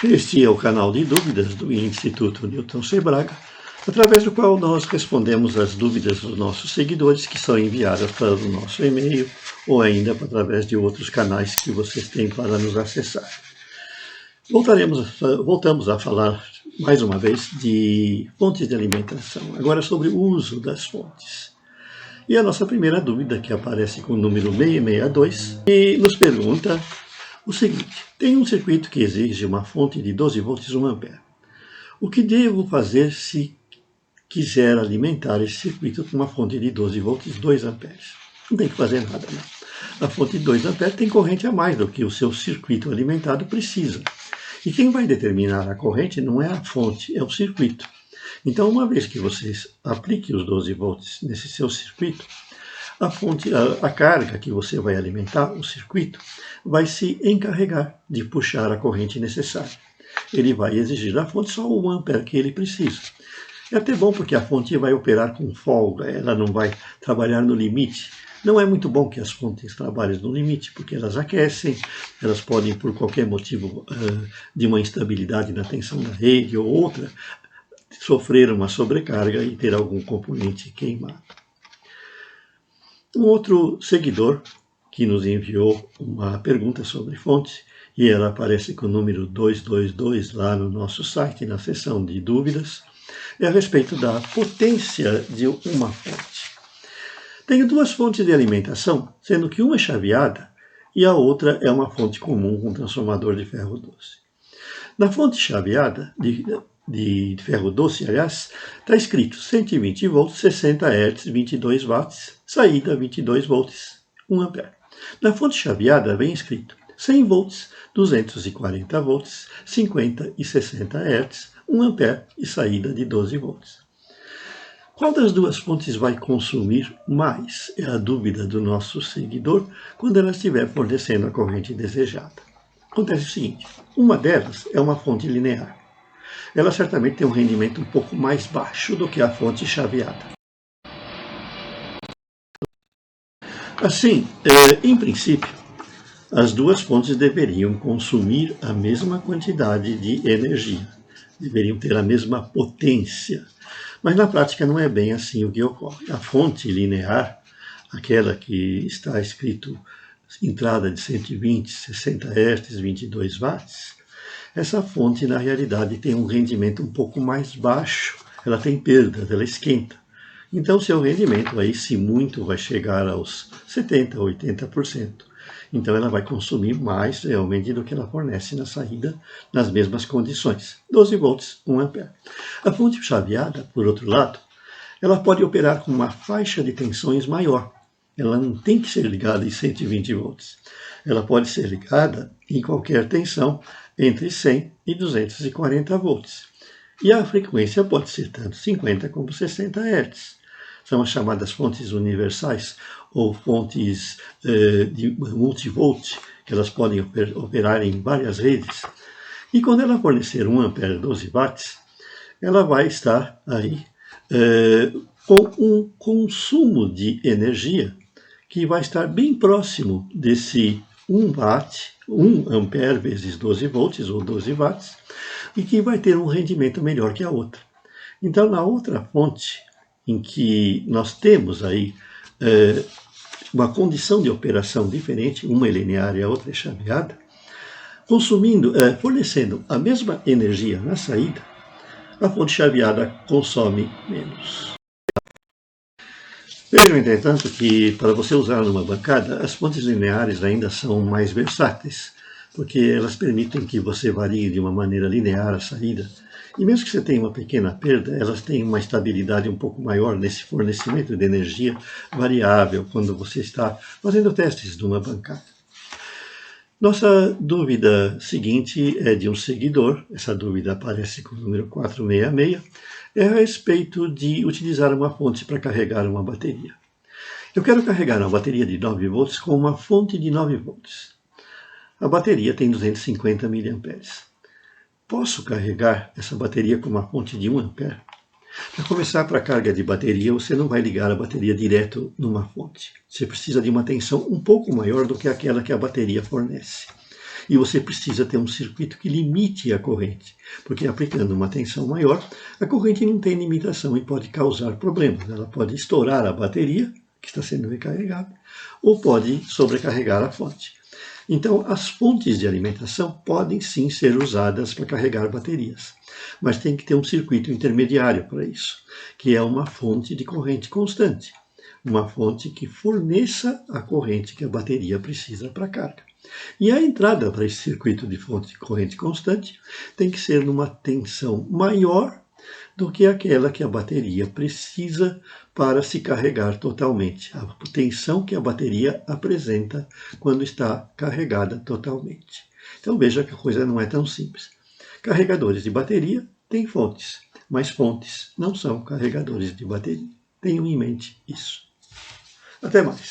Este é o canal de dúvidas do Instituto Newton C. Braga, através do qual nós respondemos as dúvidas dos nossos seguidores que são enviadas para o nosso e-mail ou ainda através de outros canais que vocês têm para nos acessar. Voltamos a falar mais uma vez de fontes de alimentação, agora sobre o uso das fontes. E a nossa primeira dúvida, que aparece com o número 662, e nos pergunta o seguinte: tem um circuito que exige uma fonte de 12 volts 1 ampere. O que devo fazer se quiser alimentar esse circuito com uma fonte de 12 volts 2 amperes? Não tem que fazer nada, né? A fonte de 2 amperes tem corrente a mais do que o seu circuito alimentado precisa. E quem vai determinar a corrente não é a fonte, é o circuito. Então, uma vez que você aplique os 12 volts nesse seu circuito, a carga que você vai alimentar, o circuito, vai se encarregar de puxar a corrente necessária. Ele vai exigir da fonte só o 1 ampere que ele precisa. É até bom porque a fonte vai operar com folga, ela não vai trabalhar no limite. Não é muito bom que as fontes trabalhem no limite, porque elas aquecem, elas podem, por qualquer motivo de uma instabilidade na tensão da rede ou outra, sofrer uma sobrecarga e ter algum componente queimado. Um outro seguidor que nos enviou uma pergunta sobre fonte, e ela aparece com o número 222 lá no nosso site, na seção de dúvidas, é a respeito da potência de uma fonte. Tenho duas fontes de alimentação, sendo que uma é chaveada e a outra é uma fonte comum com transformador de ferro doce. Na fonte chaveada, de ferro doce, aliás, está escrito 120 volts, 60 Hz, 22 watts, saída 22 volts, 1 ampere. Na fonte chaveada vem escrito 100 volts, 240 volts, 50 e 60 Hz, 1 ampere e saída de 12 volts. Qual das duas fontes vai consumir mais? É a dúvida do nosso seguidor quando ela estiver fornecendo a corrente desejada. Acontece o seguinte: uma delas é uma fonte linear. Ela certamente tem um rendimento um pouco mais baixo do que a fonte chaveada. Assim, em princípio, as duas fontes deveriam consumir a mesma quantidade de energia, deveriam ter a mesma potência. Mas na prática não é bem assim o que ocorre. A fonte linear, aquela que está escrito entrada de 120, 60 Hz, 22 watts, essa fonte na realidade tem um rendimento um pouco mais baixo, ela tem perdas, ela esquenta. Então seu rendimento aí, se muito, vai chegar aos 70%, 80%. Então ela vai consumir mais realmente do que ela fornece na saída nas mesmas condições. 12 volts, 1 ampere. A fonte chaveada, por outro lado, ela pode operar com uma faixa de tensões maior. Ela não tem que ser ligada em 120 volts. Ela pode ser ligada em qualquer tensão entre 100 e 240 volts. E a frequência pode ser tanto 50 como 60 Hz. São as chamadas fontes universais ou fontes de multivolt, que elas podem operar em várias redes. E quando ela fornecer 1 ampere 12 watts, ela vai estar aí com um consumo de energia que vai estar bem próximo desse 1 watt, 1 ampere vezes 12 volts ou 12 watts, e que vai ter um rendimento melhor que a outra. Então, na outra fonte, em que nós temos aí uma condição de operação diferente, uma é linear e a outra é chaveada, fornecendo a mesma energia na saída, a fonte chaveada consome menos. Vejam, entretanto, que para você usar numa bancada, as fontes lineares ainda são mais versáteis, porque elas permitem que você varie de uma maneira linear a saída. E mesmo que você tenha uma pequena perda, elas têm uma estabilidade um pouco maior nesse fornecimento de energia variável quando você está fazendo testes de uma bancada. Nossa dúvida seguinte é de um seguidor, essa dúvida aparece com o número 466, é a respeito de utilizar uma fonte para carregar uma bateria. Eu quero carregar uma bateria de 9 volts com uma fonte de 9 volts. A bateria tem 250 mA. Posso carregar essa bateria com uma fonte de 1 ampere? Para começar, para a carga de bateria, você não vai ligar a bateria direto numa fonte. Você precisa de uma tensão um pouco maior do que aquela que a bateria fornece. E você precisa ter um circuito que limite a corrente, porque aplicando uma tensão maior, a corrente não tem limitação e pode causar problemas. Ela pode estourar a bateria, que está sendo recarregada, ou pode sobrecarregar a fonte. Então, as fontes de alimentação podem sim ser usadas para carregar baterias, mas tem que ter um circuito intermediário para isso, que é uma fonte de corrente constante, uma fonte que forneça a corrente que a bateria precisa para a carga. E a entrada para esse circuito de fonte de corrente constante tem que ser numa tensão maior do que aquela que a bateria precisa para se carregar totalmente, a tensão que a bateria apresenta quando está carregada totalmente. Então veja que a coisa não é tão simples. Carregadores de bateria têm fontes, mas fontes não são carregadores de bateria. Tenham em mente isso. Até mais.